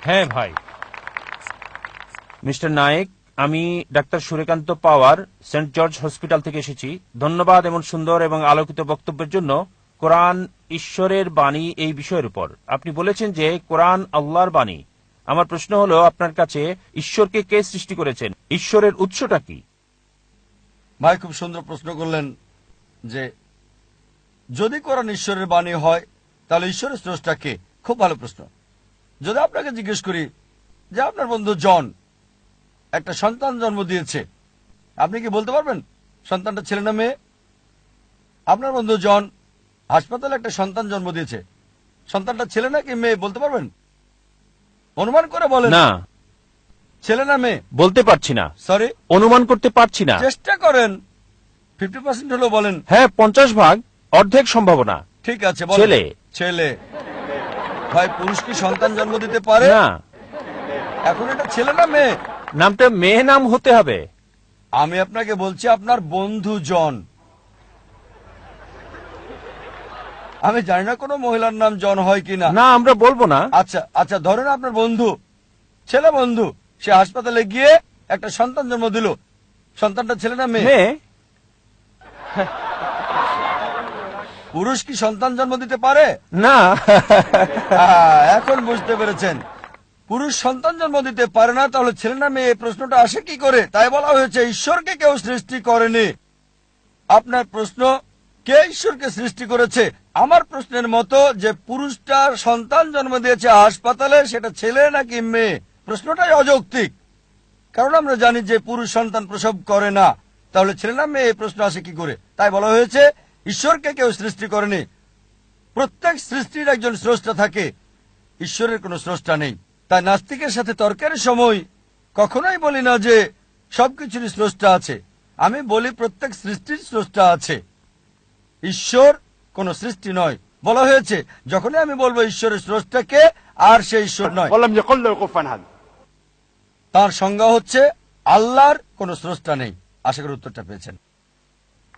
হ্যাঁ ভাই। মিস্টার নায়েক, আমি ডাক্তার সূর্যকান্ত পাওয়ার, সেন্ট জর্জ হসপিটাল থেকে এসেছি। ধন্যবাদ এমন সুন্দর এবং আলোকিত বক্তব্যের জন্য। কোরআন ঈশ্বরের বাণী এই বিষয়ের উপর আপনি বলেছেন যে কোরআন আল্লাহর বাণী। আমার প্রশ্ন হলো, আপনার কাছে ঈশ্বরকে কে সৃষ্টি করেছেন? ঈশ্বরের উৎসটা কি? ভাই খুব সুন্দর প্রশ্ন করলেন যে যদি কোরআন ঈশ্বরের বাণী হয় তাহলে ঈশ্বরের স্রষ্টা কে। খুব ভালো প্রশ্ন। যদি আপনাকে জিজ্ঞেস করি যে আপনার বন্ধু জন একটা সন্তান জন্ম দিয়েছে, আপনি কি বলতে পারবেন সন্তানটা ছেলে না মেয়ে? আপনার বন্ধু জন হাসপাতালে একটা সন্তান জন্ম দিয়েছে, সন্তানটা ছেলে নাকি মেয়ে বলতে পারবেন? অনুমান করে বলেন। না, ছেলে না মেয়ে বলতে পারছি না। সরি, অনুমান করতে পারছি না। চেষ্টা করেন। 50% হলো বলেন। হ্যাঁ, 50 ভাগ, অর্ধেক সম্ভাবনা। ঠিক আছে, বলেন। ছেলে। ছেলে। ভাই পুরুষ কি সন্তান জন্ম দিতে পারে? না। এখন এটা ছেলে না মেয়ে? নামটা মেয়ে নাম হতে হবে। আমি আপনাকে বলছি আপনার বন্ধু জন। আমি জানি না কোনো মহিলার নাম জন হয় কিনা। না, আমরা বলবো না। আচ্ছা আচ্ছা, ধরেন আপনার বন্ধু, ছেলে বন্ধু, সে হাসপাতালে গিয়ে একটা সন্তান জন্ম দিল। সন্তানটা ছেলে না মেয়ে? মেয়ে। পুরুষ কি সন্তান জন্ম দিতে পারে? না। এখন বুঝতে পেরেছেন, পুরুষ সন্তান জন্ম দিতে পারে না, তাহলে ছেলে না মেয়ে এই প্রশ্নটা আসে কি করে? তাই বলা হয়েছে ঈশ্বরকে কেউ সৃষ্টি করেনি। আপনার প্রশ্ন কে ঈশ্বরকে সৃষ্টি করেছে, আমার প্রশ্নের মতো যে পুরুষটা সন্তান জন্ম দিয়েছে হাসপাতালে সেটা ছেলে নাকি মেয়ে, প্রশ্নটাই অযৌক্তিক। কারণ আমরা জানি যে পুরুষ সন্তান প্রসব করে না, তাহলে ছেলে না মেয়ে এই প্রশ্ন আসে কি করে? তাই বলা হয়েছে ঈশ্বরকে কেউ সৃষ্টি করেনি। প্রত্যেক সৃষ্টির একজন স্রষ্টা থাকে, ঈশ্বরের কোনো স্রষ্টা নেই। তাই নাস্তিকের সাথে তর্কের সময় কখনোই বলি না যে সবকিছুরই স্রষ্টা আছে। আমি বলি প্রত্যেক সৃষ্টির স্রষ্টা আছে, ঈশ্বর কোন সৃষ্টি নয়। বলা হয়েছে যখনই আমি বলবো ঈশ্বরের স্রষ্টাকে, আর সে ঈশ্বর নয়। তার সংজ্ঞা হচ্ছে আল্লাহর কোন স্রষ্টা নেই। আশা করি উত্তরটা পেয়েছেন।